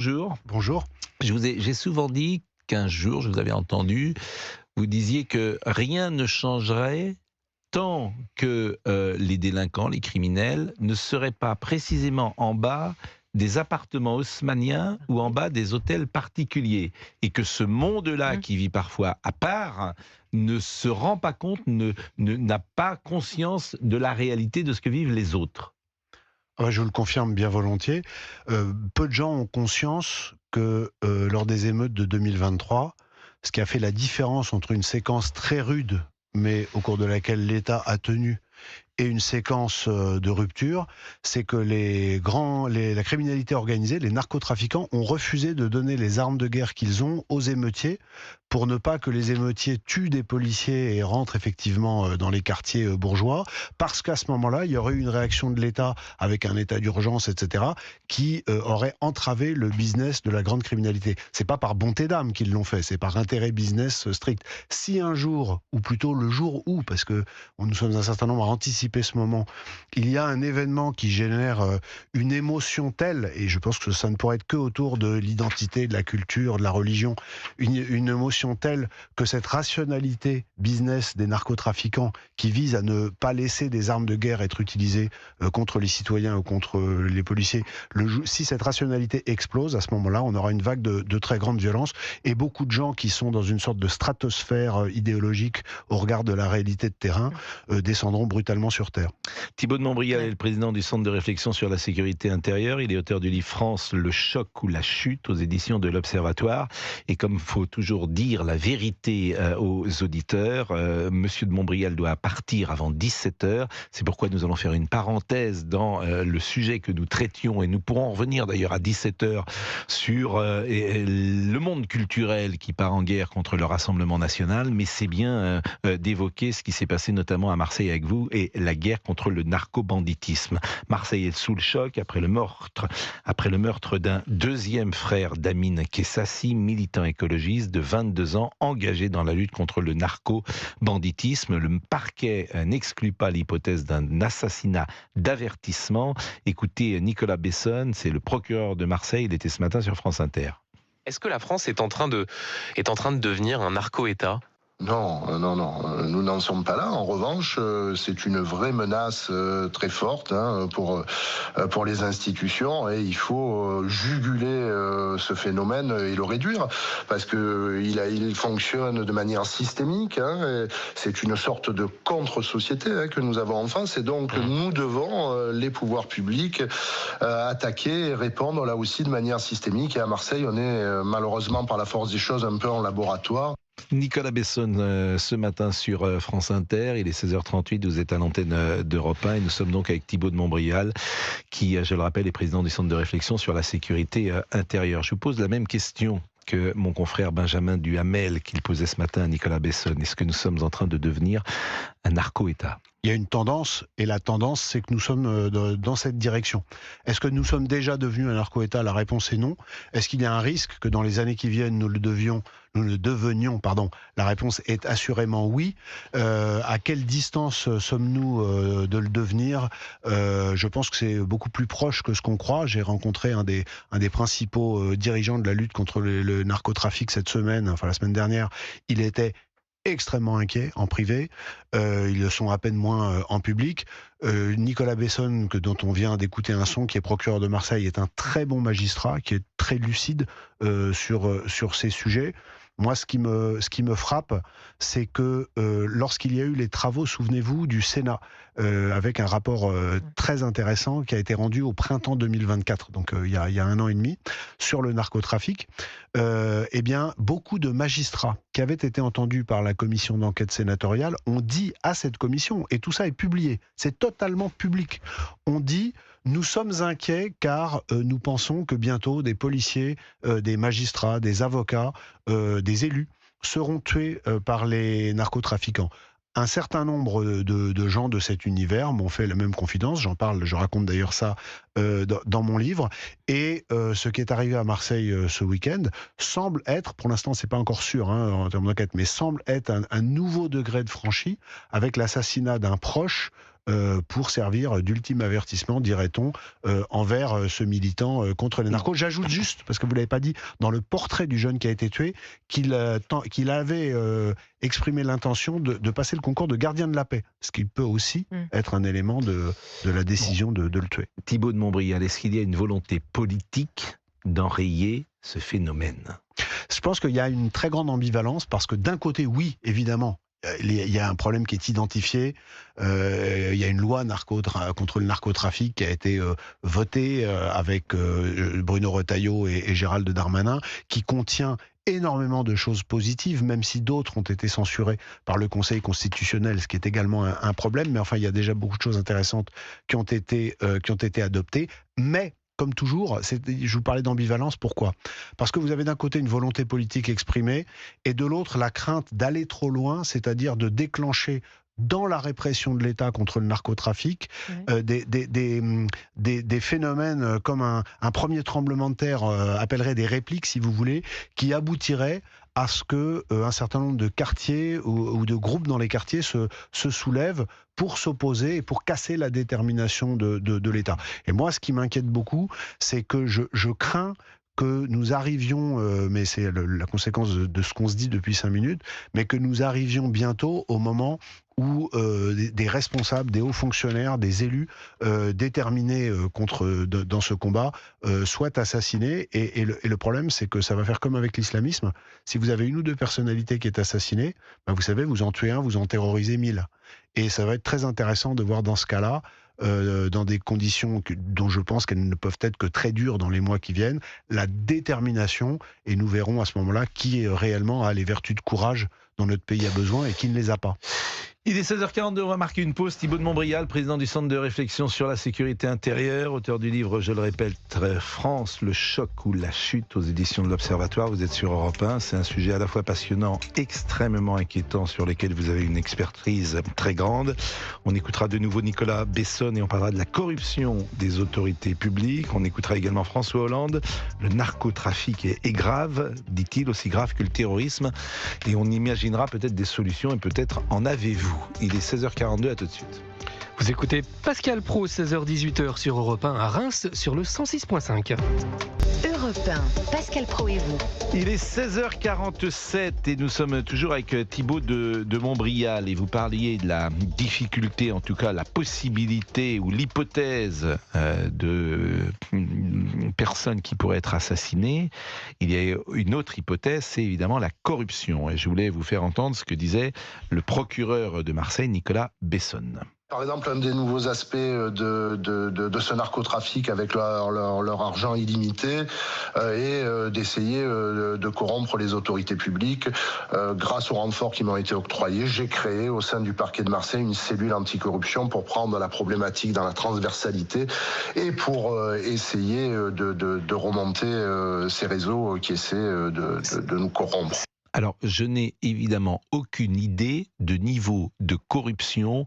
Bonjour. Bonjour. J'ai souvent dit qu'un jour, je vous avais entendu, vous disiez que rien ne changerait tant que les délinquants, les criminels, ne seraient pas précisément en bas des appartements haussmanniens ou en bas des hôtels particuliers. Et que ce monde-là, Mmh. qui vit parfois à part, ne se rend pas compte, n'a pas conscience de la réalité de ce que vivent les autres. Ah ouais, je vous le confirme bien volontiers. Peu de gens ont conscience que, lors des émeutes de 2023, ce qui a fait la différence entre une séquence très rude, mais au cours de laquelle l'État a tenu, et une séquence de rupture, c'est que la criminalité organisée, les narcotrafiquants, ont refusé de donner les armes de guerre qu'ils ont aux émeutiers pour ne pas que les émeutiers tuent des policiers et rentrent effectivement dans les quartiers bourgeois, parce qu'à ce moment-là, il y aurait eu une réaction de l'État avec un état d'urgence, etc., qui aurait entravé le business de la grande criminalité. C'est pas par bonté d'âme qu'ils l'ont fait, c'est par intérêt business strict. Si un jour, ou plutôt le jour où, parce que nous sommes un certain nombre à anticiper ce moment, il y a un événement qui génère une émotion telle, et je pense que ça ne pourrait être que autour de l'identité, de la culture, de la religion, une émotion telle que cette rationalité business des narcotrafiquants qui vise à ne pas laisser des armes de guerre être utilisées contre les citoyens ou contre les policiers, si cette rationalité explose, à ce moment-là, on aura une vague de très grande violence, et beaucoup de gens qui sont dans une sorte de stratosphère idéologique au regard de la réalité de terrain descendront brutalement sur Terre. Thibaut de Montbrial est Ouais. le président du Centre de réflexion sur la sécurité intérieure. Il est auteur du livre France, le choc ou la chute aux éditions de l'Observatoire. Et comme il faut toujours dire la vérité aux auditeurs, Monsieur de Montbrial doit partir avant 17 heures. C'est pourquoi nous allons faire une parenthèse dans le sujet que nous traitions, et nous pourrons revenir d'ailleurs à 17 heures sur le monde culturel qui part en guerre contre le Rassemblement national. Mais c'est bien d'évoquer ce qui s'est passé notamment à Marseille avec vous et la guerre contre le narco-banditisme. Marseille est sous le choc après le meurtre d'un deuxième frère d'Amine Kessassi, militant écologiste de 22 ans, engagé dans la lutte contre le narco-banditisme. Le parquet n'exclut pas l'hypothèse d'un assassinat d'avertissement. Écoutez Nicolas Besson, c'est le procureur de Marseille, il était ce matin sur France Inter. Est-ce que la France est en train de devenir un narco-État? Non, non, non, nous n'en sommes pas là. En revanche, c'est une vraie menace très forte pour les institutions, et il faut juguler ce phénomène et le réduire, parce que il fonctionne de manière systémique. Et c'est une sorte de contre-société que nous avons en face, et donc nous devons, les pouvoirs publics, attaquer et répondre là aussi de manière systémique. Et à Marseille, on est malheureusement par la force des choses un peu en laboratoire. Nicolas Besson, ce matin sur France Inter, il est 16h38, vous êtes à l'antenne d'Europe 1 et nous sommes donc avec Thibaut de Montbrial qui, je le rappelle, est président du Centre de réflexion sur la sécurité intérieure. Je vous pose la même question que mon confrère Benjamin Duhamel qu'il posait ce matin à Nicolas Besson. Est-ce que nous sommes en train de devenir un narco-État ? Il y a une tendance, et la tendance, c'est que nous sommes dans cette direction. Est-ce que nous sommes déjà devenus un narco-État ? La réponse est non. Est-ce qu'il y a un risque que dans les années qui viennent, nous le devenions, pardon. La réponse est assurément oui. À quelle distance sommes-nous de le devenir ? Je pense que c'est beaucoup plus proche que ce qu'on croit. J'ai rencontré un des principaux dirigeants de la lutte contre le narcotrafic cette semaine, enfin la semaine dernière. Il était extrêmement inquiets en privé, ils le sont à peine moins en public. Nicolas Besson, dont on vient d'écouter un son, qui est procureur de Marseille, est un très bon magistrat, qui est très lucide sur ces sujets. Moi, ce qui me frappe, c'est que lorsqu'il y a eu les travaux, souvenez-vous, du Sénat, avec un rapport très intéressant qui a été rendu au printemps 2024, donc il y a 1 an et demi, sur le narcotrafic, eh bien, beaucoup de magistrats qui avaient été entendus par la commission d'enquête sénatoriale ont dit à cette commission, et tout ça est publié, c'est totalement public, on dit: nous sommes inquiets car nous pensons que bientôt des policiers, des magistrats, des avocats, des élus seront tués par les narcotrafiquants. Un certain nombre de gens de cet univers m'ont fait la même confidence, j'en parle, je raconte d'ailleurs ça dans mon livre, et ce qui est arrivé à Marseille ce week-end semble être, pour l'instant c'est pas encore sûr en termes d'enquête, mais semble être un nouveau degré de franchi, avec l'assassinat d'un proche pour servir d'ultime avertissement, dirait-on, envers ce militant contre les narcos. J'ajoute juste, parce que vous ne l'avez pas dit, dans le portrait du jeune qui a été tué, qu'il avait exprimé l'intention de passer le concours de gardien de la paix, ce qui peut aussi être un élément de la décision de le tuer. Thibaut de Montbrial, est-ce qu'il y a une volonté politique d'enrayer ce phénomène ? Je pense qu'il y a une très grande ambivalence, parce que d'un côté, oui, évidemment, il y a un problème qui est identifié. Il y a une loi contre le narcotrafic qui a été votée avec Bruno Retailleau et Gérald Darmanin, qui contient énormément de choses positives, même si d'autres ont été censurées par le Conseil constitutionnel, ce qui est également un problème. Mais enfin, il y a déjà beaucoup de choses intéressantes qui ont été adoptées. Mais comme toujours, je vous parlais d'ambivalence, pourquoi ? Parce que vous avez d'un côté une volonté politique exprimée, et de l'autre la crainte d'aller trop loin, c'est-à-dire de déclencher dans la répression de l'État contre le narcotrafic, des phénomènes comme un premier tremblement de terre appellerait des répliques, si vous voulez, qui aboutiraient à ce que un certain nombre de quartiers ou de groupes dans les quartiers se soulèvent pour s'opposer et pour casser la détermination de l'État. Et moi, ce qui m'inquiète beaucoup, c'est que je crains que nous arrivions, mais c'est la conséquence de ce qu'on se dit depuis 5 minutes, mais que nous arrivions bientôt au moment où des responsables, des hauts fonctionnaires, des élus déterminés dans ce combat soient assassinés. Et le problème, c'est que ça va faire comme avec l'islamisme. Si vous avez une ou deux personnalités qui est assassinée, ben vous savez, vous en tuez un, vous en terrorisez 1000. Et ça va être très intéressant de voir dans ce cas-là, dans des conditions dont je pense qu'elles ne peuvent être que très dures dans les mois qui viennent, la détermination, et nous verrons à ce moment-là qui réellement a les vertus de courage dont notre pays a besoin et qui ne les a pas. Il est 16h42, on va marquer une pause. Thibaut de Montbrial, président du Centre de réflexion sur la sécurité intérieure, auteur du livre, je le répète, France, le choc ou la chute, aux éditions de l'Observatoire. Vous êtes sur Europe 1, c'est un sujet à la fois passionnant, extrêmement inquiétant, sur lequel vous avez une expertise très grande. On écoutera de nouveau Nicolas Besson et on parlera de la corruption des autorités publiques. On écoutera également François Hollande. Le narcotrafic est grave, dit-il, aussi grave que le terrorisme. Et on imaginera peut-être des solutions, et peut-être en avez-vous. Il est 16h42, à tout de suite. Vous écoutez Pascal Praud, 16h-18h sur Europe 1 à Reims sur le 106.5. Europe 1, Pascal Praud et vous. Il est 16h47 et nous sommes toujours avec Thibaut de Montbrial, et vous parliez de la difficulté, en tout cas la possibilité ou l'hypothèse de personnes qui pourraient être assassinées. Il y a une autre hypothèse, c'est évidemment la corruption, et je voulais vous faire entendre ce que disait le procureur de Marseille, Nicolas Besson. Par exemple, un des nouveaux aspects de ce narcotrafic avec leur argent illimité est d'essayer de corrompre les autorités publiques. Grâce aux renforts qui m'ont été octroyés, j'ai créé au sein du parquet de Marseille une cellule anticorruption pour prendre la problématique dans la transversalité et pour essayer de remonter ces réseaux qui essaient de nous corrompre. Alors, je n'ai évidemment aucune idée de niveau de corruption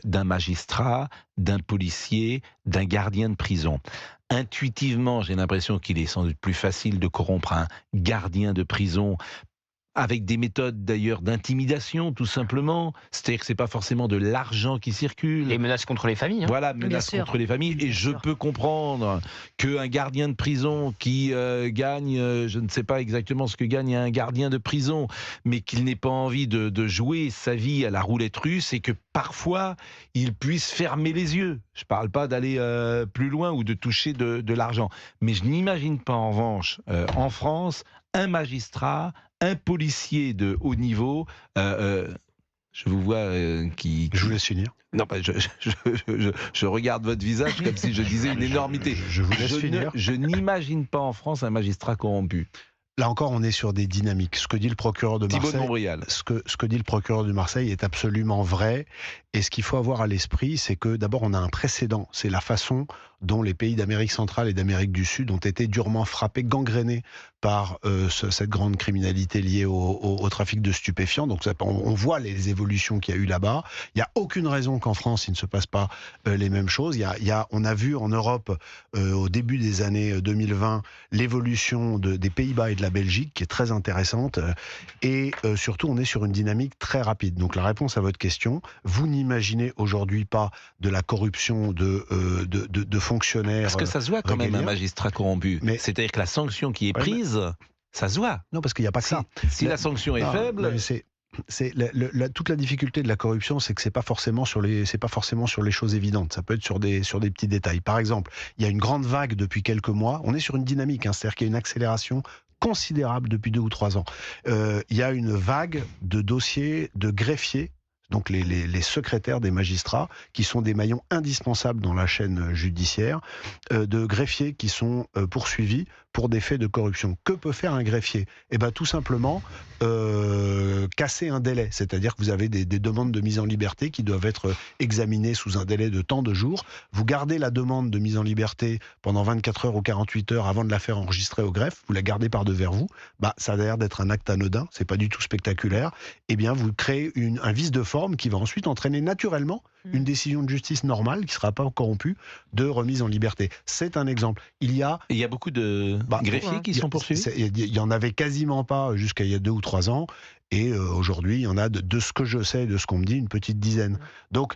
d'un magistrat, d'un policier, d'un gardien de prison. Intuitivement, j'ai l'impression qu'il est sans doute plus facile de corrompre un gardien de prison, avec des méthodes d'ailleurs d'intimidation, tout simplement. C'est-à-dire que c'est pas forcément de l'argent qui circule. Les menaces contre les familles. Voilà, menaces contre les familles. Et je peux comprendre qu'un gardien de prison qui gagne, je ne sais pas exactement ce que gagne un gardien de prison, mais qu'il n'ait pas envie de jouer sa vie à la roulette russe, et que parfois il puisse fermer les yeux. Je parle pas d'aller plus loin ou de toucher de l'argent. Mais je n'imagine pas en revanche, en France, un magistrat, un policier de haut niveau, je vous vois qui... Je vous laisse finir. Non, je regarde votre visage comme si je disais une énormité. Je vous laisse finir. Je n'imagine pas en France un magistrat corrompu. Là encore, on est sur des dynamiques. Ce que dit le procureur de Marseille, Thibaut de Montbrial. Ce que dit le procureur de Marseille est absolument vrai. Et ce qu'il faut avoir à l'esprit, c'est que d'abord, on a un précédent. C'est la façon dont les pays d'Amérique centrale et d'Amérique du Sud ont été durement frappés, gangrénés par cette grande criminalité liée au trafic de stupéfiants. Donc on voit les évolutions qu'il y a eu là-bas. Il n'y a aucune raison qu'en France, il ne se passe pas les mêmes choses. On a vu en Europe, au début des années 2020, l'évolution des Pays-Bas et de la Belgique, qui est très intéressante. Et surtout, on est sur une dynamique très rapide. Donc la réponse à votre question, vous n'imaginez aujourd'hui pas de la corruption de fonctionnaires. Parce que ça se voit quand même un magistrat corrompu. C'est-à-dire que la sanction qui est prise, ça se voit. Non, parce qu'il n'y a pas que ça. Si la sanction est faible... Toute la difficulté de la corruption, c'est que c'est pas forcément sur les choses évidentes. Ça peut être sur des petits détails. Par exemple, il y a une grande vague depuis quelques mois. On est sur une dynamique, c'est-à-dire qu'il y a une accélération considérable depuis 2 ou 3 ans. Il y a une vague de dossiers de greffiers, donc les secrétaires des magistrats, qui sont des maillons indispensables dans la chaîne judiciaire, de greffiers qui sont poursuivis pour des faits de corruption. Que peut faire un greffier ? Eh bien, tout simplement, casser un délai. C'est-à-dire que vous avez des demandes de mise en liberté qui doivent être examinées sous un délai de tant de jours. Vous gardez la demande de mise en liberté pendant 24 heures ou 48 heures avant de la faire enregistrer au greffe. Vous la gardez par devers vous. Ça a l'air d'être un acte anodin. C'est pas du tout spectaculaire. Eh bien, vous créez un vice de forme qui va ensuite entraîner naturellement une décision de justice normale, qui ne sera pas corrompue, de remise en liberté. C'est un exemple. Il y a beaucoup de greffiers qui sont poursuivis ? Il n'y en avait quasiment pas jusqu'à il y a 2 ou 3 ans. Et aujourd'hui, il y en a, de ce que je sais, de ce qu'on me dit, une petite dizaine. Donc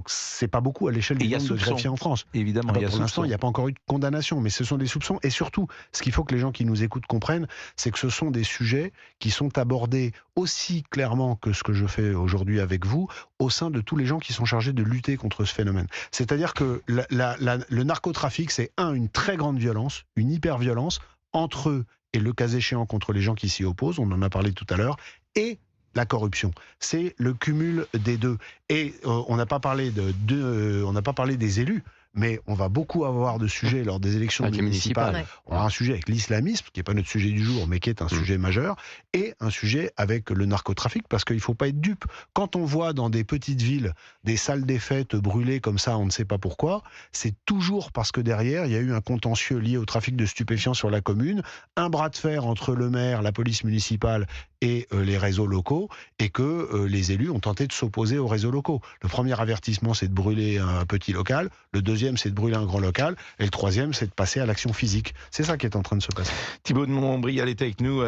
c'est pas beaucoup à l'échelle du nombre de greffiers en France. Évidemment, pour l'instant, il n'y a pas encore eu de condamnation, mais ce sont des soupçons. Et surtout, ce qu'il faut que les gens qui nous écoutent comprennent, c'est que ce sont des sujets qui sont abordés aussi clairement que ce que je fais aujourd'hui avec vous, au sein de tous les gens qui sont chargés de lutter contre ce phénomène. C'est-à-dire que le narcotrafic, c'est une très grande violence, une hyper-violence, entre eux et le cas échéant contre les gens qui s'y opposent, on en a parlé tout à l'heure, et la corruption. C'est le cumul des deux. Et on n'a pas parlé on n'a pas parlé des élus, mais on va beaucoup avoir de sujets lors des élections municipales. Ouais. On aura un sujet avec l'islamisme, qui n'est pas notre sujet du jour, mais qui est un sujet majeur, et un sujet avec le narcotrafic, parce qu'il ne faut pas être dupe. Quand on voit dans des petites villes des salles des fêtes brûlées comme ça, on ne sait pas pourquoi, c'est toujours parce que derrière, il y a eu un contentieux lié au trafic de stupéfiants sur la commune, un bras de fer entre le maire, la police municipale et les réseaux locaux, et que les élus ont tenté de s'opposer aux réseaux locaux. Le premier avertissement, c'est de brûler un petit local. Le deuxième, c'est de brûler un grand local. Et le troisième, c'est de passer à l'action physique. C'est ça qui est en train de se passer. Thibaut de Montbrial était avec nous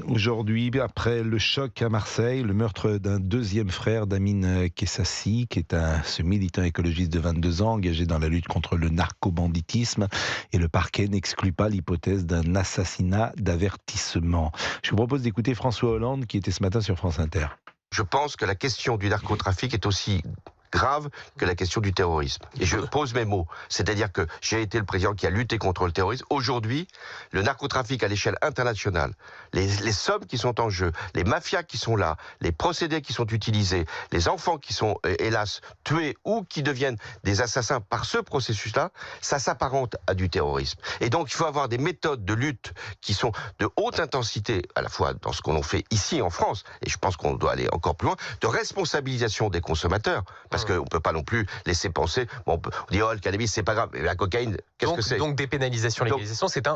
aujourd'hui, après le choc à Marseille, le meurtre d'un deuxième frère d'Amine Kessassi, qui est ce militant écologiste de 22 ans, engagé dans la lutte contre le narco-banditisme. Et le parquet n'exclut pas l'hypothèse d'un assassinat d'avertissement. Je vous propose d'écouter François Hollande, qui était ce matin sur France Inter. Je pense que la question du narcotrafic est aussi grave que la question du terrorisme. Et je pose mes mots. C'est-à-dire que j'ai été le président qui a lutté contre le terrorisme. Aujourd'hui, le narcotrafic à l'échelle internationale, les sommes qui sont en jeu, les mafias qui sont là, les procédés qui sont utilisés, les enfants qui sont, hélas, tués ou qui deviennent des assassins par ce processus-là, ça s'apparente à du terrorisme. Et donc, il faut avoir des méthodes de lutte qui sont de haute intensité, à la fois dans ce qu'on fait ici en France, et je pense qu'on doit aller encore plus loin, de responsabilisation des consommateurs, parce qu'on ne peut pas non plus laisser penser, on dit le cannabis c'est pas grave, mais la cocaïne, qu'est-ce que c'est ? Donc dépénalisation, légalisation, c'est un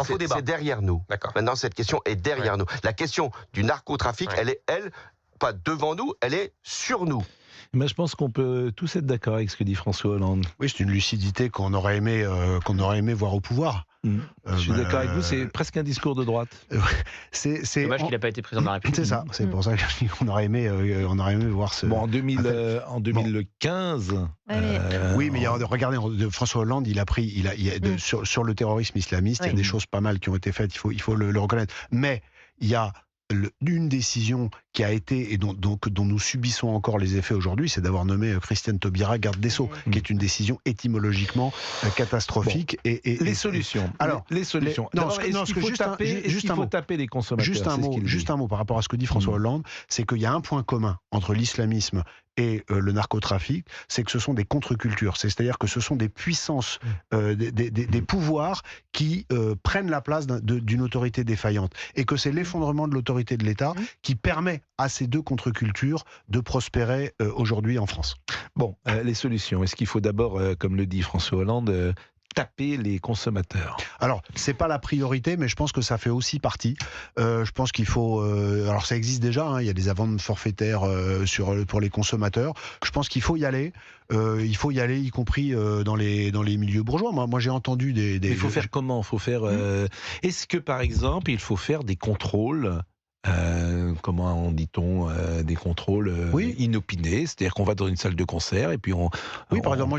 faux débat. C'est derrière nous. D'accord. Maintenant, cette question est derrière nous. La question du narcotrafic, elle est, pas devant nous, elle est sur nous. Mais je pense qu'on peut tous être d'accord avec ce que dit François Hollande. Oui, c'est une lucidité qu'on aurait aimé voir au pouvoir. Je suis d'accord avec vous, c'est presque un discours de droite. C'est dommage qu'il n'a pas été président de la République. C'est ça, c'est pour ça qu'on aurait aimé voir ce... Bon, en 2015... Oui, mais regardez, François Hollande, sur le terrorisme islamiste, il y a des choses pas mal qui ont été faites, il faut le reconnaître. Mais il y a une décision qui a été, et dont nous subissons encore les effets aujourd'hui, c'est d'avoir nommé Christiane Taubira garde des Sceaux, qui est une décision étymologiquement catastrophique. Bon. Et les solutions. Alors, les solutions. Est-ce qu'il faut taper les consommateurs ? Juste un mot par rapport à ce que dit François Hollande, c'est qu'il y a un point commun entre l'islamisme et le narcotrafic, c'est que ce sont des contre-cultures. C'est-à-dire que ce sont des puissances, des pouvoirs qui prennent la place d'une autorité défaillante. Et que c'est l'effondrement de l'autorité de l'État qui permet à ces deux contre-cultures de prospérer aujourd'hui en France. Bon, les solutions. Est-ce qu'il faut d'abord, comme le dit François Hollande, taper les consommateurs? Alors, c'est pas la priorité, mais je pense que ça fait aussi partie. Je pense qu'il faut... alors, ça existe déjà, hein, il y a des amendes forfaitaires pour les consommateurs. Je pense qu'il faut y aller. Il faut y aller, y compris dans les milieux bourgeois. Moi j'ai entendu des... Il faut faire comment? Faut faire... Est-ce que, par exemple, il faut faire des contrôles comment dit-on, des contrôles inopinés, c'est-à-dire qu'on va dans une salle de concert et puis on... Oui, par exemple,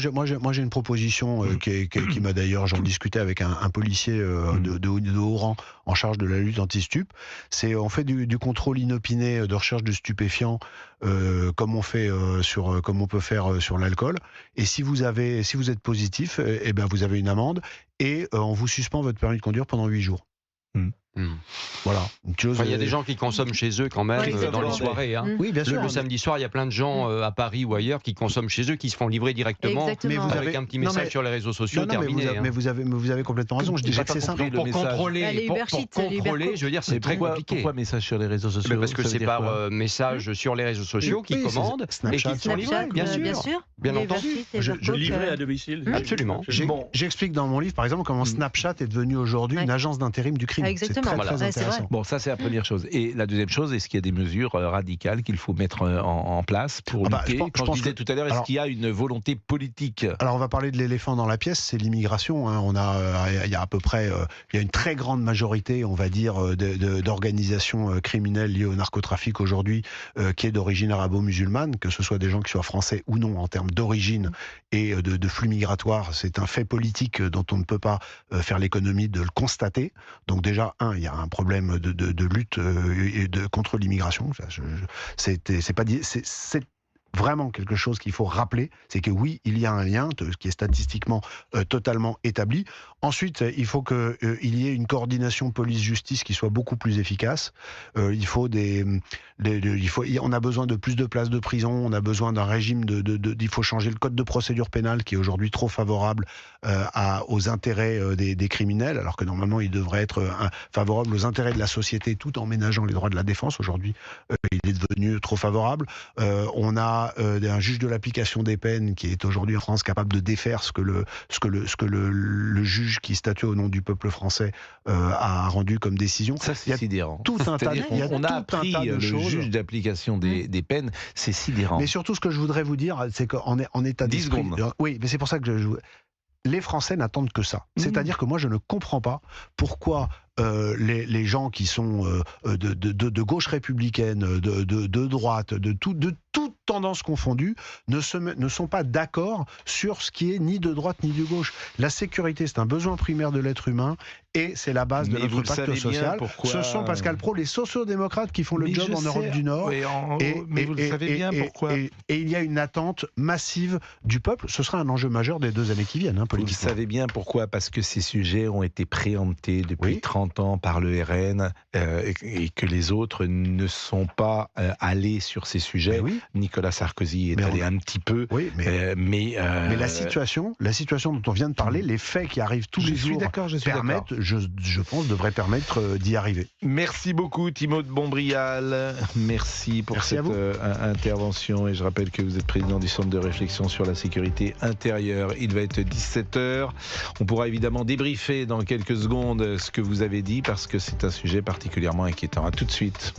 moi j'ai une proposition qui m'a d'ailleurs, j'en discutais avec un policier de haut rang en charge de la lutte anti-stup. C'est on fait du contrôle inopiné de recherche de stupéfiants comme on peut faire sur l'alcool. Et si vous êtes positif, eh ben vous avez une amende et on vous suspend votre permis de conduire pendant 8 jours. Voilà. Il y a des gens qui consomment chez eux quand même dans les soirées. Hein. Oui, bien sûr. Le samedi soir, il y a plein de gens à Paris ou ailleurs qui consomment chez eux, qui se font livrer directement avec un petit message sur les réseaux sociaux terminé. Mais vous avez complètement raison. Je dis pas que c'est simple. Pour contrôler, je veux dire, c'est très compliqué. Pourquoi message sur les réseaux sociaux? Parce que c'est par message sur les réseaux sociaux qu'ils commandent et qu'ils sont livrés, bien sûr. Bien entendu. Je livrais à domicile. Absolument. J'explique dans mon livre, par exemple, comment Snapchat est devenu aujourd'hui une agence d'intérim du crime. C'est très intéressant. Bon, ça c'est la première chose. Et la deuxième chose, est-ce qu'il y a des mesures radicales qu'il faut mettre en place pour lutter? Quand je disais tout à l'heure, est-ce qu'il y a une volonté politique? Alors on va parler de l'éléphant dans la pièce, c'est l'immigration. Hein. Il y a à peu près, il y a une très grande majorité, on va dire, d'organisations criminelles liées au narcotrafic aujourd'hui, qui est d'origine arabo-musulmane, que ce soit des gens qui soient français ou non en termes d'origine et de flux migratoires. C'est un fait politique dont on ne peut pas faire l'économie de le constater. Donc déjà, il y a un problème de lutte contre l'immigration. C'est vraiment quelque chose qu'il faut rappeler, c'est que oui, il y a un lien qui est statistiquement totalement établi. Ensuite, il faut qu'il y ait une coordination police-justice qui soit beaucoup plus efficace. On a besoin de plus de places de prison, on a besoin d'un régime il faut changer le code de procédure pénale qui est aujourd'hui trop favorable aux intérêts des criminels, alors que normalement il devrait être favorable aux intérêts de la société tout en ménageant les droits de la défense. Aujourd'hui, il est devenu trop favorable. On a un juge de l'application des peines qui est aujourd'hui en France capable de défaire ce que le juge qui statue au nom du peuple français a rendu comme décision. Ça, c'est sidérant. Tout un tas de choses. Le juge d'application des peines, c'est sidérant. Mais surtout, ce que je voudrais vous dire, c'est qu'en état d'esprit... 10 secondes. Oui, mais c'est pour ça que les Français n'attendent que ça. C'est-à-dire que moi, je ne comprends pas pourquoi les gens qui sont de gauche républicaine, de droite, de toute tendance confondue, ne sont pas d'accord sur ce qui est ni de droite ni de gauche. La sécurité, c'est un besoin primaire de l'être humain et c'est la base de notre pacte social. Ce sont, Pascal Praud, les sociodémocrates qui font le job en Europe du Nord. Mais vous le savez bien pourquoi. Et il y a une attente massive du peuple. Ce sera un enjeu majeur des 2 années qui viennent, politiquement. Vous le savez bien pourquoi. Parce que ces sujets ont été préemptés depuis 30 ans par le RN et que les autres ne sont pas allés sur ces sujets. Nicolas Sarkozy est allé un petit peu. Mais la situation dont on vient de parler, les faits qui arrivent tous les jours permettent, je pense, devraient permettre d'y arriver. Merci beaucoup Thibaut de Bonbrial. Merci pour cette intervention. Et je rappelle que vous êtes président du Centre de réflexion sur la sécurité intérieure. Il va être 17h. On pourra évidemment débriefer dans quelques secondes ce que vous avez dit parce que c'est un sujet particulièrement inquiétant. À tout de suite.